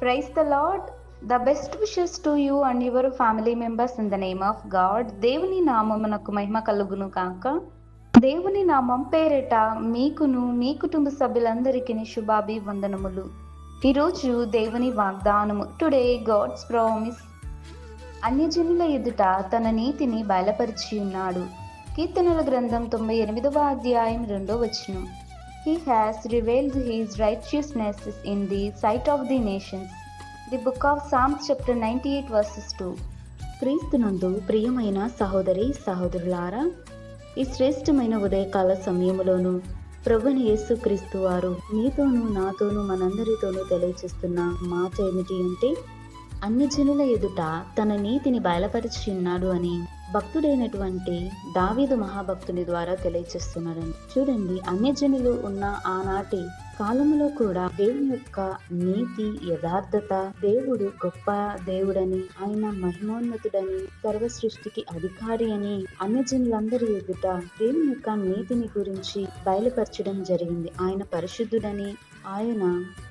Praise the Lord. The best wishes to you and your family members in the name of God. దేవుని నామమునకు మహిమ కలుగును కాక. దేవుని నామం పేరిట మీకును మీ కుటుంబ సభ్యులందరికీ శుభాభివందనములు. ఈరోజు దేవుని వాగ్దానము. Today God's promise. అన్యజనుల ఎదుట తన నీతిని బయలుపరిచి ఉన్నాడు. కీర్తనల గ్రంథం 98వ అధ్యాయం 2వ వచనం. He has revealed his righteousness in the sight of the nations. The book of Psalms chapter 98 verses 2. క్రీస్తునందు ప్రియమైన సహోదరి సహోదరులారా, ఈ శ్రేష్టమైన ఉదయకాల సమయములోను ప్రభువైన యేసుక్రీస్తు వారు మీతోనూ నాతోనూ మనందరితోనూ తెలియచేస్తున్న మాట ఏమిటి అంటే, అన్యజనుల ఎదుట తన నీతిని బయలుపరిచి ఉన్నాడు అని భక్తుడైనటువంటి దావీదు మహాభక్తుని ద్వారా తెలియచేస్తున్నాడండి. చూడండి, అన్యజనులు ఉన్న ఆనాటి కాలంలో కూడా దేవుని యొక్క నీతి, యథార్థత, దేవుడు గొప్ప దేవుడని, ఆయన మహిమోన్నతుడని, సర్వ సృష్టికి అధికారి అని అన్యజనులందరి ఎదుట దేవుని యొక్క నీతిని గురించి బయలుపరచడం జరిగింది. ఆయన పరిశుద్ధుడని, ఆయన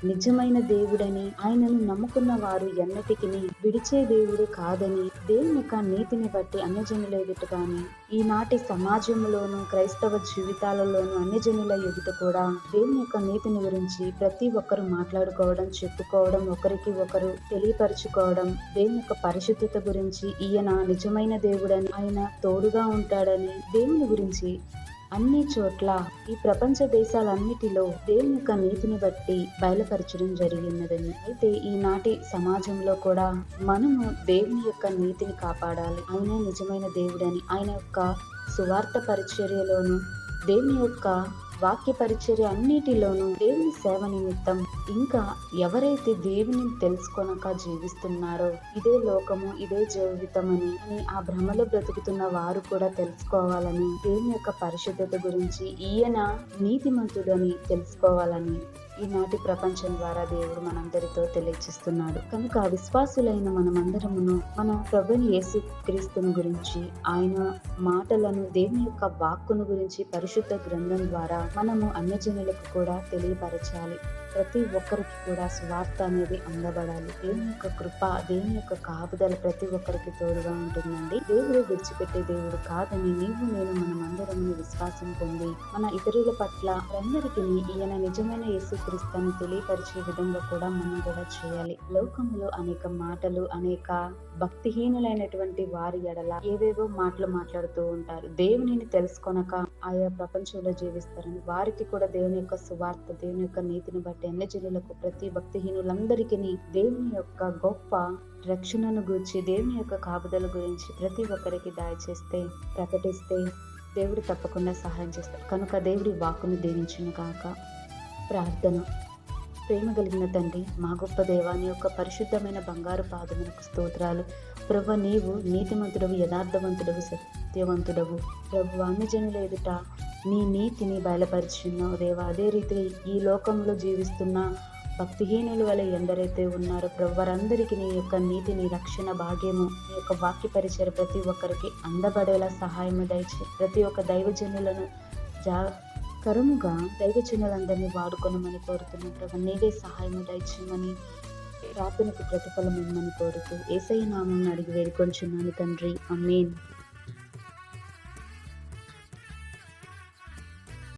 నిజమైన దేవుడని, ఆయనను నమ్ముకున్న వారు ఎన్నటికి విడిచే దేవుడు కాదని, దేవుని యొక్క నీతిని బట్టి అన్యజనుల ఎదుట కానీ ఈనాటి సమాజంలోను క్రైస్తవ జీవితాలలోను అన్యజనుల ఎదుట కూడా దేవుని యొక్క నీతిని గురించి ప్రతి ఒక్కరు మాట్లాడుకోవడం, చెప్పుకోవడం, ఒకరికి ఒకరు తెలియపరచుకోవడం, దేవుని యొక్క పరిశుద్ధత గురించి, ఈయన నిజమైన దేవుడని, ఆయన తోడుగా ఉంటాడని, దేవుని గురించి అన్ని చోట్ల ఈ ప్రపంచ దేశాలన్నిటిలో దేవుని యొక్క నీతిని బట్టి బయలుపరచడం జరిగినదని. అయితే ఈనాటి సమాజంలో కూడా మనము దేవుని యొక్క నీతిని కాపాడాలి. ఆయన నిజమైన దేవుడని, ఆయన యొక్క సువార్త పరిచర్యలోను, దేవుని యొక్క వాక్య పరిచర్య అన్నిటిలోనూ దేవుని సేవ నిమిత్తం, ఇంకా ఎవరైతే దేవుని తెలుసుకొనక జీవిస్తున్నారో ఇదే లోకము, ఇదే జీవితమని ఆ భ్రమలో బ్రతుకుతున్న వారు కూడా తెలుసుకోవాలని, దేవుని యొక్క పరిశుద్ధత గురించి, ఈయన నీతిమంతుడని తెలుసుకోవాలని ఈనాటి ప్రపంచం ద్వారా దేవుడు మనందరితో తెలియచేస్తున్నాడు. కనుక విశ్వాసులైన మనమందరమును మన ప్రభువైన యేసుక్రీస్తుని గురించి, ఆయన మాటలను, దేవుని యొక్క వాక్కును గురించి పరిశుద్ధ గ్రంథం ద్వారా మనము అన్యజనులకు కూడా తెలియపరచాలి. ప్రతి ఒక్కరికి కూడా స్వార్థ అనేది అందబడాలి. దేవుని యొక్క కృప, దేవుని యొక్క కాపుదల ప్రతి ఒక్కరికి తోడుగా ఉంటుందండి. దేవుడు విడిచిపెట్టే దేవుడు కాదని నీవు నేను మనమందరము విశ్వాసం పొంది మన ఇతరుల పట్ల అందరికీ ఈయన నిజమైన యేసుక్రీస్తుని తెలియపరిచే విధంగా కూడా మనం కూడా చేయాలి. లోకంలో అనేక మాటలు, అనేక భక్తిహీనులైనటువంటి వారి ఎడల ఏవేవో మాటలు మాట్లాడుతూ ఉంటారు. దేవునిని తెలుసుకొనక ఆయా ప్రపంచంలో జీవిస్తారని వారికి కూడా దేవుని యొక్క సువార్త, దేవుని యొక్క నీతిని బట్టి అన్యజనులకు, ప్రతి భక్తిహీనులందరికీ దేవుని యొక్క గొప్ప రక్షణను గురించి, దేవుని యొక్క కాపుదల గురించి ప్రతి ఒక్కరికి దయచేస్తే, ప్రకటిస్తే దేవుడు తప్పకుండా సహాయం చేస్తాడు. కనుక దేవుడి వాక్కును దీవించును కాక. ప్రార్థన. ప్రేమ కలిగిన తండ్రి, మా గొప్ప దేవాని యొక్క పరిశుద్ధమైన బంగారు పాదములకు స్తోత్రాలు. ప్రభువా, నీవు నీతిమంతుడవు, యథార్థవంతుడవు, సత్యవంతుడవు. ప్రభు, అన్యజనుల ఎదుట నీ నీతిని బయలుపరిచున్నావు దేవా. అదే రీతి ఈ లోకంలో జీవిస్తున్న భక్తిహీనుల వల్ల ఎందరైతే ఉన్నారో ప్రభు, వారందరికీ నీ యొక్క నీతిని, రక్షణ భాగ్యము, నీ యొక్క వాక్య పరిచయం ప్రతి ఒక్కరికి అందబడేలా సహాయము దయచే. ప్రతి ఒక్క దైవజనులను కరుముగా దైవజనులందరినీ వాడుకొనమని కోరుతున్నాం ప్రభు. నీవే సహాయం దయచేయమని, ప్రార్థనకు ప్రతిఫలం ఇమ్మని కోరుతూ యేసయ్య నామమున అడిగి వేడుకొంచున్నాను తండ్రి. ఆమేన్.